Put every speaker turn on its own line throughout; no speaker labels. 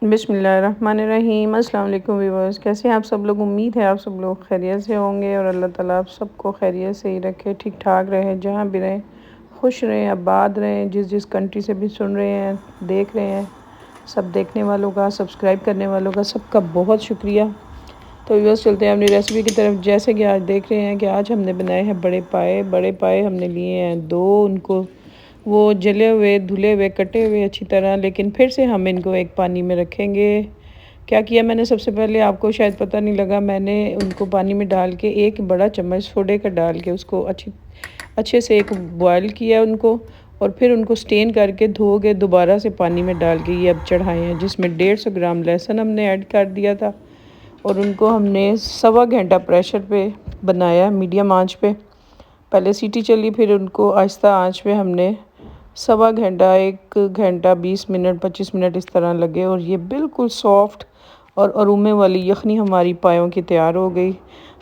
बिस्मिल्लाहिर्रहमानिर्रहीम। अस्सलाम वालेकुम व्यूअर्स, कैसे हैं आप सब लोग। उम्मीद है आप सब लोग खैरियत से होंगे और अल्लाह ताला आप सबको खैरियत से ही रखे, ठीक ठाक रहें, जहाँ भी रहें खुश रहें, आबाद रहें। जिस जिस कंट्री से भी सुन रहे हैं, देख रहे हैं, सब देखने वालों का, सब्सक्राइब करने वालों का, सबका बहुत शुक्रिया। तो व्यूअर्स चलते हैं अपनी रेसिपी की तरफ। जैसे कि आज देख रहे हैं कि आज हमने बनाए हैं बड़े पाए हमने लिए हैं दो। उनको वो जले हुए, धुले हुए, कटे हुए अच्छी तरह, लेकिन फिर से हम इनको एक पानी में रखेंगे। क्या किया मैंने, सबसे पहले आपको शायद पता नहीं लगा, मैंने उनको पानी में डाल के एक बड़ा चम्मच सोडे का डाल के उसको अच्छे से एक बॉयल किया उनको, और फिर उनको स्टेन करके धो के दोबारा से पानी में डाल के ये अब चढ़ाए हैं, जिसमें 150 ग्राम लहसुन हमने ऐड कर दिया था। और उनको हमने 1.25 घंटा प्रेशर पे बनाया, मीडियम आंच पे। पहले सीटी चली, फिर उनको आहिस्ता आंच पे हमने 1.25 घंटा, 1 घंटा 20 मिनट 25 मिनट इस तरह लगे, और ये बिल्कुल सॉफ्ट और अरोमे वाली यखनी हमारी पायों की तैयार हो गई।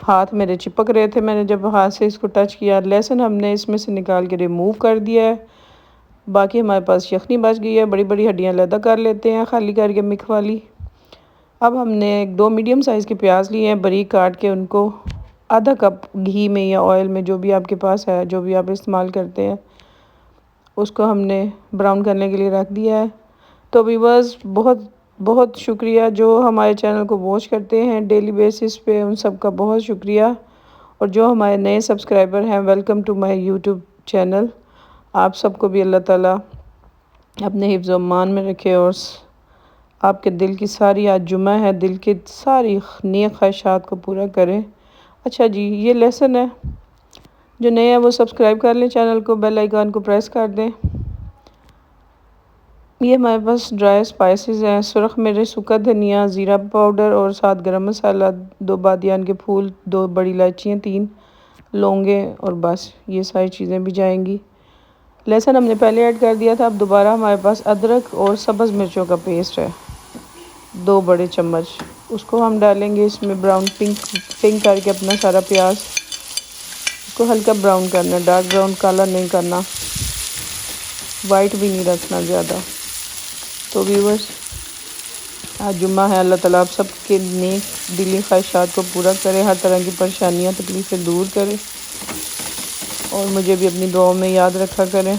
हाथ मेरे चिपक रहे थे, मैंने जब हाथ से इसको टच किया। लहसुन हमने इसमें से निकाल के रिमूव कर दिया है। बाकी हमारे पास यखनी बच गई है। बड़ी बड़ी हड्डियाँ अलग कर लेते हैं खाली करके मिक वाली। अब हमने 2 मीडियम साइज़ के प्याज लिए हैं, बारीक काट के उनको आधा कप घी में या ऑयल में, जो भी आपके पास है, जो भी आप इस्तेमाल करते हैं, उसको हमने ब्राउन करने के लिए रख दिया है। तो व्यूअर्स बहुत बहुत शुक्रिया जो हमारे चैनल को वॉच करते हैं डेली बेसिस पे, उन सब का बहुत शुक्रिया। और जो हमारे नए सब्सक्राइबर हैं, welcome to my YouTube channel. आप सबको भी अल्लाह ताला अपने हिफ्ज़ व अमान में रखे, और आपके दिल की सारी, आज जुमा है, दिल की सारी नेक ख्वाहिशात को पूरा करें। अच्छा जी, ये लेसन है, जो नए हैं वो सब्सक्राइब कर लें चैनल को, बेल आइकन को प्रेस कर दें। ये हमारे पास ड्राई स्पाइसेस हैं, सुरख मिर्च, सूखा धनिया, ज़ीरा पाउडर और 7 गरम मसाला, 2 बादियान के फूल, 2 बड़ी इलायचियाँ, 3 लौंगे, और बस ये सारी चीज़ें भी जाएंगी। लहसुन हमने पहले ऐड कर दिया था। अब दोबारा हमारे पास अदरक और सब्ज़ मिर्चों का पेस्ट है, 2 बड़े चम्मच, उसको हम डालेंगे इसमें। ब्राउन पिंक करके अपना सारा प्याज, इसको हल्का ब्राउन करना, डार्क ब्राउन, काला नहीं करना, वाइट भी नहीं रखना ज़्यादा। तो व्यूअर्स, आज जुम्मा है, अल्लाह ताला आप सबके नेक दिली ख्वाहिशात को पूरा करे, हर तरह की परेशानियां तकलीफ़ें दूर करे, और मुझे भी अपनी दुआओं में याद रखा करें।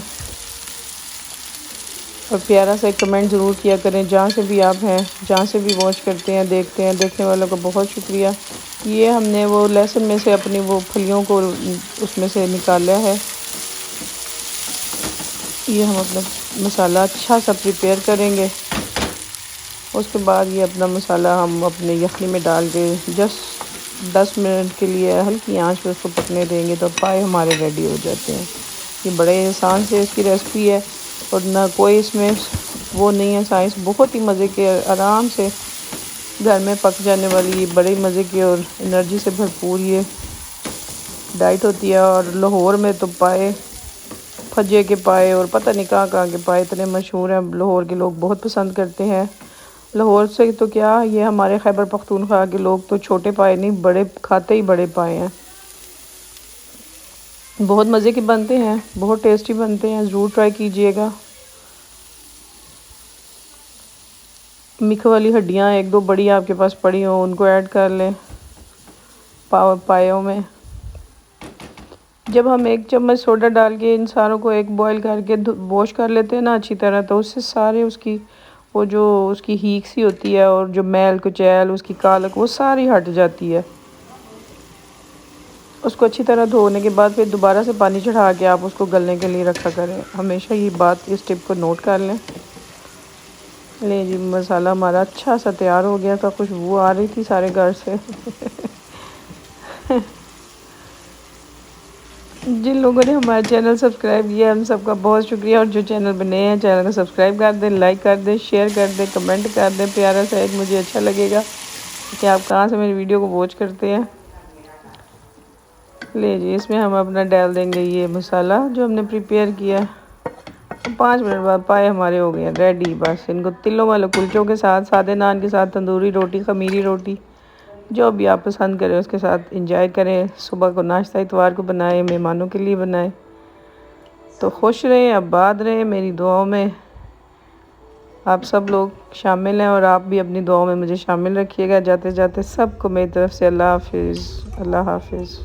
और प्यारा सा एक कमेंट ज़रूर किया करें, जहाँ से भी आप हैं, जहाँ से भी वॉच करते हैं, देखते हैं, देखने वालों का बहुत शुक्रिया। ये हमने वो लहसुन में से अपनी वो फलियों को उसमें से निकाला है। ये हम अपना मसाला अच्छा सा प्रिपेयर करेंगे। उसके बाद ये अपना मसाला हम अपने यखनी में डाल के जस्ट 10 मिनट के लिए हल्की आंच पे उसको पकने देंगे, तो पाए हमारे रेडी हो जाते हैं। ये बड़े आसान से इसकी रेसिपी है, और ना कोई इसमें वो नहीं है साइंस। बहुत ही मज़े के, आराम से घर में पक जाने वाली, ये बड़े मज़े की और एनर्जी से भरपूर ये डाइट होती है। और लाहौर में तो पाए, फजे के पाए, और पता नहीं कहाँ के पाए इतने मशहूर हैं, लाहौर के लोग बहुत पसंद करते हैं। लाहौर से तो क्या, ये हमारे खैबर पख्तूनख्वा के लोग तो छोटे पाए नहीं, बड़े खाते ही बड़े पाए हैं। बहुत मज़े के बनते हैं, बहुत टेस्टी बनते हैं, ज़रूर ट्राई कीजिएगा। मिख वाली हड्डियाँ 1-2 बड़ी आपके पास पड़ी हो, उनको ऐड कर लें पायों में। जब हम 1 चम्मच सोडा डाल के इन सारों को एक बॉयल करके वॉश कर लेते हैं ना अच्छी तरह, तो उससे सारे उसकी वो जो उसकी हीक सी होती है, और जो मैल कुचैल, उसकी कालक, वो सारी हट जाती है। उसको अच्छी तरह धोने के बाद फिर दोबारा से पानी चढ़ा के आप उसको गलने के लिए रखा करें। हमेशा ये बात, इस टिप को नोट कर लें। ले जी, मसाला हमारा अच्छा सा तैयार हो गया था, खुशबू आ रही थी सारे घर से। जिन लोगों ने हमारा चैनल सब्सक्राइब किया, उन सबका बहुत शुक्रिया। और जो चैनल पर नए हैं, चैनल को सब्सक्राइब कर दें, लाइक कर दें, शेयर कर दें, कमेंट कर दें प्यारा सा एक, मुझे अच्छा लगेगा कि आप कहाँ से मेरी वीडियो को वॉच करते हैं। ले जी, इसमें हम अपना डाल देंगे ये मसाला जो हमने प्रिपेयर किया। तो 5 मिनट बाद पाए हमारे हो गए हैं रेडी। बस इनको तिलों वाले कुलचों के साथ, सादे नान के साथ, तंदूरी रोटी, खमीरी रोटी, जो भी आप पसंद करें उसके साथ इंजॉय करें। सुबह को नाश्ता इतवार को बनाएं, मेहमानों के लिए बनाएं। तो खुश रहें, आबाद रहें, मेरी दुआओं में आप सब लोग शामिल हैं और आप भी अपनी दुआओं में मुझे शामिल रखिएगा। जाते जाते सबको मेरी तरफ से अल्लाह हाफिज़, अल्लाह हाफिज़।